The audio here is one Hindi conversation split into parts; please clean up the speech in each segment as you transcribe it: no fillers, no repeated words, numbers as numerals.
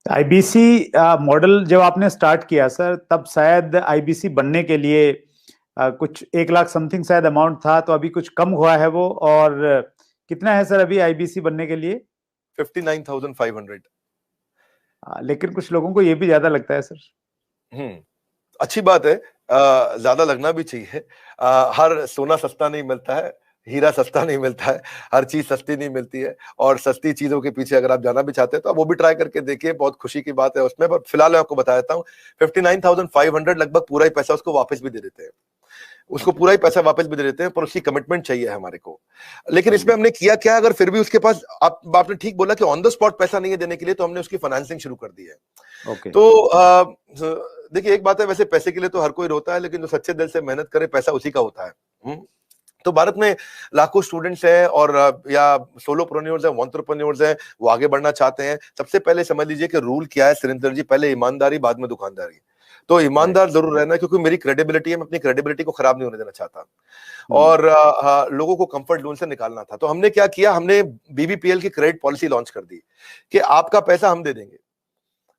आईबीसी मॉडल जब आपने स्टार्ट किया सर, तब शायद आईबीसी बनने के लिए कुछ 1 लाख समथिंग शायद अमाउंट था, तो अभी कुछ कम हुआ है वो। और कितना है सर अभी आईबीसी बनने के लिए? 59,500। लेकिन कुछ लोगों को ये भी ज्यादा लगता है सर। अच्छी बात है, ज्यादा लगना भी चाहिए। हर सोना सस्ता नहीं मिलता है, हीरा सस्ता नहीं मिलता है, हर चीज सस्ती नहीं मिलती है। और सस्ती चीजों के पीछे अगर आप जाना भी चाहते हैं तो आप वो भी ट्राई करके देखिए, बहुत खुशी की बात है उसमें। पर फिलहाल मैं आपको बता देता हूँ, 59,500 लगभग पूरा ही पैसा उसको वापस भी दे देते हैं, उसको पूरा ही पैसा वापस भी दे देते हैं, पर उसकी कमिटमेंट चाहिए हमारे को। लेकिन इसमें हमने किया क्या, अगर फिर भी उसके पास, आपने ठीक बोला कि ऑन द स्पॉट पैसा नहीं है देने के लिए, तो हमने उसकी फाइनेंसिंग शुरू कर दी है। तो देखिए, एक बात है, वैसे पैसे के लिए तो हर कोई रोता है, लेकिन जो सच्चे दिल से मेहनत करे पैसा उसी का होता है। तो भारत में लाखों स्टूडेंट्स हैं, और या सोलोप्रेन्योर्स हैं, एंटरप्रेन्योर्स हैं, वो आगे बढ़ना चाहते हैं। सबसे पहले समझ लीजिए कि रूल क्या है सुरेंद्र जी, पहले ईमानदारी, बाद में दुकानदारी। तो ईमानदार जरूर रहना, क्योंकि मेरी क्रेडिबिलिटी है, मैं अपनी क्रेडिबिलिटी को खराब नहीं होने देना चाहता, और लोगों को कंफर्ट जोन से निकालना था। तो हमने क्या किया, हमने बीबीपीएल की क्रेडिट पॉलिसी लॉन्च कर दी कि आपका पैसा हम दे देंगे,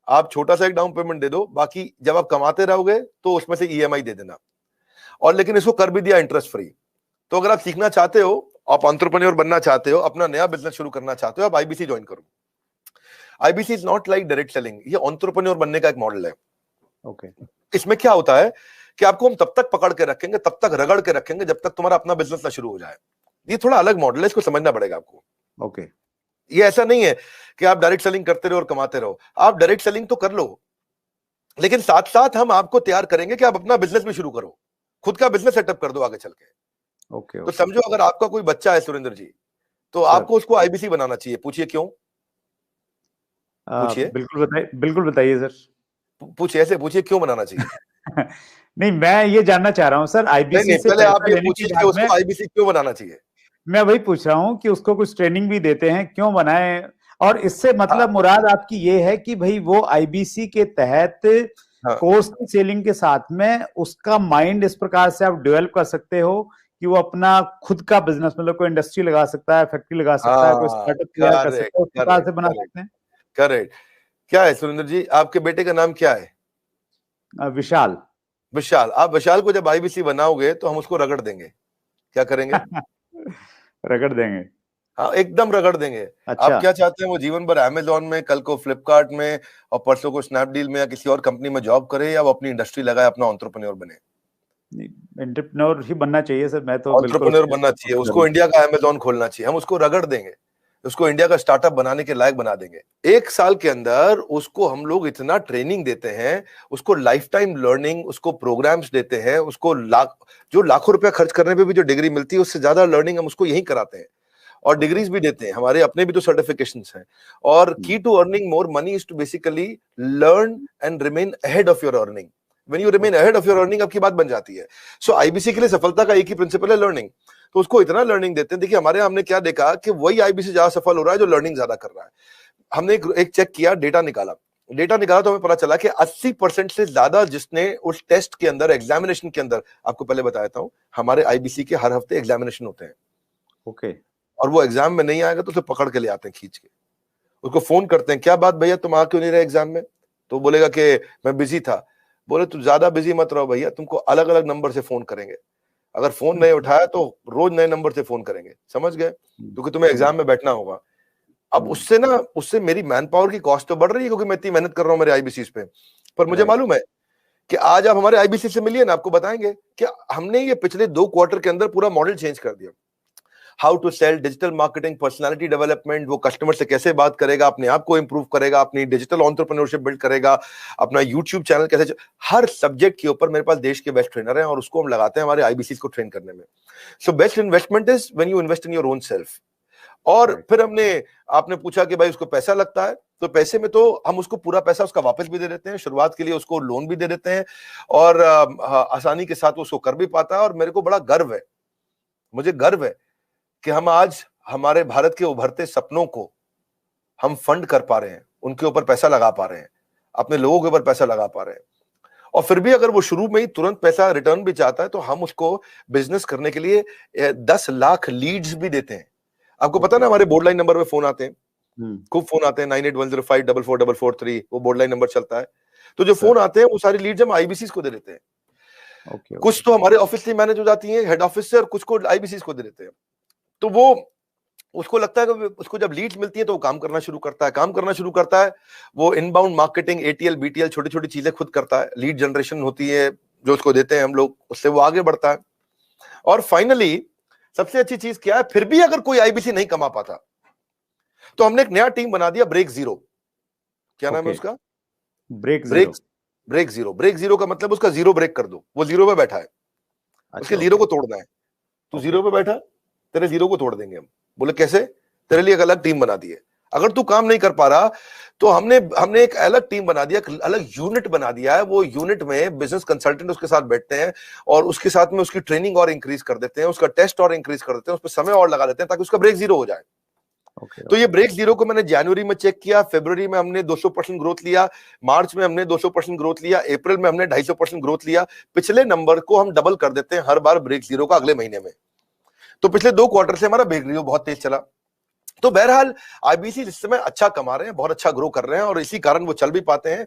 आप छोटा सा एक डाउन पेमेंट दे दो, बाकी जब आप कमाते रहोगे तो उसमें से ईएमआई दे देना। और लेकिन इसको कर भी दिया इंटरेस्ट फ्री। तो अगर आप सीखना चाहते हो, आप एंटरप्रेन्योर बनना चाहते हो, अपना नया बिजनेस शुरू करना चाहते हो, आप आईबीसी ज्वाइन करो। IBC is not like direct selling, ये एंटरप्रेन्योर बनने का एक मॉडल है। इसमें क्या होता है कि आपको हम तब तक पकड़ के रखेंगे, तब तक रगड़ के रखेंगे, जब तक तुम्हारा अपना बिजनेस ना शुरू हो जाए। ये थोड़ा अलग मॉडल है, इसको समझना पड़ेगा आपको। ये ऐसा नहीं है कि आप डायरेक्ट सेलिंग करते रहो और कमाते रहो। आप डायरेक्ट सेलिंग तो कर लो, लेकिन साथ साथ हम आपको तैयार करेंगे कि आप अपना बिजनेस भी शुरू करो, खुद का बिजनेस सेटअप कर दो आगे चल के। तो समझो, अगर आपका कोई बच्चा है सुरेंद्र जी, तो आपको उसको आईबीसी बनाना चाहिए। पूछिए क्यों? पूछिए, बिल्कुल बताइए सर। पूछिए, ऐसे पूछिए क्यों बनाना चाहिए। नहीं, मैं ये जानना चाह रहा हूँ सर, आईबीसी से पहले आप पैसा ये लेने के पूछिए कि बाद उसको आईबीसी क्यों बनाना चाहिए। मैं वही पूछ रहा हूँ कि उसको कुछ ट्रेनिंग भी देते हैं, क्यों बनाए? और इससे मतलब मुराद आपकी ये है कि भाई वो आईबीसी के तहत कोर्स की सेलिंग के साथ में उसका माइंड इस प्रकार से आप डेवलप कर सकते हो कि वो अपना खुद का बिजनेस, मतलब कोई इंडस्ट्री लगा सकता है, फैक्ट्री लगा सकता है, कोई स्टार्टअप तैयार कर सकता है, उस प्रकार से बना सकते हैं। करेक्ट। क्या है सुरेंद्र जी, आपके बेटे का नाम क्या है? विशाल। विशाल। आप विशाल को जब आईबीसी बनाओगे तो हम उसको रगड़ देंगे। क्या करेंगे? रगड़ देंगे। हाँ, एकदम रगड़ देंगे। अच्छा। आप क्या चाहते हैं, वो जीवन भर अमेजोन में, कल को फ्लिपकार्ट में, और परसों को स्नैपडील में या किसी और कंपनी में जॉब करे, या वो अपनी इंडस्ट्री लगाए, अपना एंटरप्रेन्योर बने? एंटरप्रेन्योर ही बनना चाहिए सर, मैं तो बिल्कुल एंटरप्रेन्योर बनना चाहिए। उसको इंडिया का अमेजोन खोलना चाहिए, हम उसको रगड़ देंगे, उसको इंडिया का स्टार्टअप बनाने के लायक बना देंगे। 1 साल के अंदर उसको हम लोग इतना ट्रेनिंग देते हैं, उसको लाइफ टाइम लर्निंग, उसको प्रोग्राम्स देते हैं, उसको जो लाखों रुपया खर्च करने पे भी जो डिग्री मिलती है, उससे ज्यादा लर्निंग हम उसको यही कराते हैं। और डिग्रीज भी देते हैं, हमारे अपने भी तो सर्टिफिकेशंस हैं। और key to earning more money is to basically learn and remain ahead of your earning. When you remain ahead of your earning, आपकी बात बन जाती है। सो आईबीसी के लिए सफलता का एक ही प्रिंसिपल है, लर्निंग। तो उसको इतना लर्निंग देते हैं। देखिए, हमारे यहाँ हमने क्या देखा कि वही आईबीसी ज्यादा सफल हो रहा है जो लर्निंग ज्यादा कर रहा है। हमने एक चेक किया, डेटा निकाला तो हमें पता चला कि 80% से ज्यादा जिसने उस टेस्ट के अंदर, एग्जामिनेशन के अंदर, आपको पहले बताया था, हमारे आईबीसी के हर हफ्ते एग्जामिनेशन होते हैं। और वो एग्जाम में नहीं आएगा तो उसे पकड़ के ले आते हैं खींच के, उसको फोन करते हैं, क्या बात भैया तुम आ क्यों नहीं रहे एग्जाम में? तो बोलेगा कि मैं बिजी था। बोले तू ज्यादा बिजी मत रहो भैया, तुमको अलग अलग नंबर से फोन करेंगे, अगर फोन नहीं उठाया तो रोज नए नंबर से फोन करेंगे, समझ गए? क्योंकि तुम्हें एग्जाम में बैठना होगा। अब उससे मेरी मैन पावर की कॉस्ट तो बढ़ रही है, क्योंकि मैं इतनी मेहनत कर रहा हूँ मेरे आईबीसी पे। पर मुझे मालूम है कि आज आप हमारे आईबीसी से मिलिए ना, आपको बताएंगे कि हमने ये पिछले 2 क्वार्टर के अंदर पूरा मॉडल चेंज कर दिया। How to sell, digital marketing, personality development, वो कस्टमर से कैसे बात करेगा, अपने आप को इंप्रूव करेगा, अपनी डिजिटल एंटरप्रेन्योरशिप बिल्ड करेगा, अपना यूट्यूब चैनल कैसे, हर सब्जेक्ट के ऊपर मेरे पास देश के बेस्ट ट्रेनर हैं, और उसको हम लगाते हैं हमारे आईबीसी को ट्रेन करने में। So best investment is when you invest in your own self. और फिर आपने पूछा कि भाई उसको पैसा लगता है, तो पैसे में तो हम उसको पूरा पैसा उसका वापस भी दे देते हैं, शुरुआत के लिए उसको लोन भी दे देते हैं, और आसानी के साथ उसको कर भी पाता है। और मेरे को बड़ा गर्व है, मुझे गर्व है कि हम आज हमारे भारत के उभरते सपनों को हम फंड कर पा रहे हैं, उनके ऊपर पैसा लगा पा रहे हैं, अपने लोगों के ऊपर पैसा लगा पा रहे हैं। और फिर भी अगर वो शुरू में ही तुरंत पैसा रिटर्न भी चाहता है, तो हम उसको बिजनेस करने के लिए 10 लाख लीड्स भी देते हैं। आपको पता ना, हमारे बोर्ड लाइन नंबर पे फोन आते हैं, खूब फोन आते हैं 9810544443, वो बोर्ड लाइन नंबर चलता है। तो जो फोन आते हैं वो सारी लीड्स हम आईबीसीज को दे देते हैं। कुछ तो हमारे ऑफिस से मैनेज हो जाती है हेड ऑफिस से, और कुछ को आईबीसीज को दे देते हैं। तो वो उसको लगता है कि उसको जब लीड्स मिलती है तो वो काम करना शुरू करता है। वो इनबाउंड मार्केटिंग, एटीएल, बीटीएल, छोटी छोटी चीजें खुद करता है। लीड जनरेशन होती है जो उसको देते हैं हम लोग, उससे वो आगे बढ़ता है। और फाइनली सबसे अच्छी चीज क्या है, फिर भी अगर कोई आईबीसी नहीं कमा पाता तो हमने एक नया टीम बना दिया, ब्रेक जीरो। क्या नाम है उसका? Break zero. ब्रेक जीरो का मतलब उसका जीरो ब्रेक कर दो। वो जीरो पे बैठा है, उसके जीरो को तोड़ना है। तू जीरो पे बैठा, तेरे जीरो को तोड़ देंगे हम। बोले कैसे? तेरे लिए एक अलग टीम बना दी है। अगर तू काम नहीं कर पा रहा तो हमने एक अलग टीम बना दिया, अलग यूनिट बना दिया है। वो यूनिट में बिजनेस कंसल्टेंट उसके साथ बैठते हैं और उसके साथ में उसकी ट्रेनिंग और इंक्रीज कर देते हैं, उसका टेस्ट और इंक्रीज कर देते हैं, उस पर समय और लगा देते हैं ताकि उसका ब्रेक जीरो हो जाए। तो ये ब्रेक जीरो को मैंने जनवरी में चेक किया, फरवरी में हमने 200% ग्रोथ लिया, मार्च में हमने 200% ग्रोथ लिया, अप्रैल में हमने 250% ग्रोथ लिया। पिछले नंबर को हम डबल कर देते हैं हर बार ब्रेक जीरो का अगले महीने में। तो पिछले 2 क्वार्टर से हमारा ब्रेक जीरो बहुत तेज चला। तो बहरहाल आईबीसी इस समय अच्छा कमा रहे हैं, बहुत अच्छा ग्रो कर रहे हैं, और इसी कारण वो चल भी पाते हैं।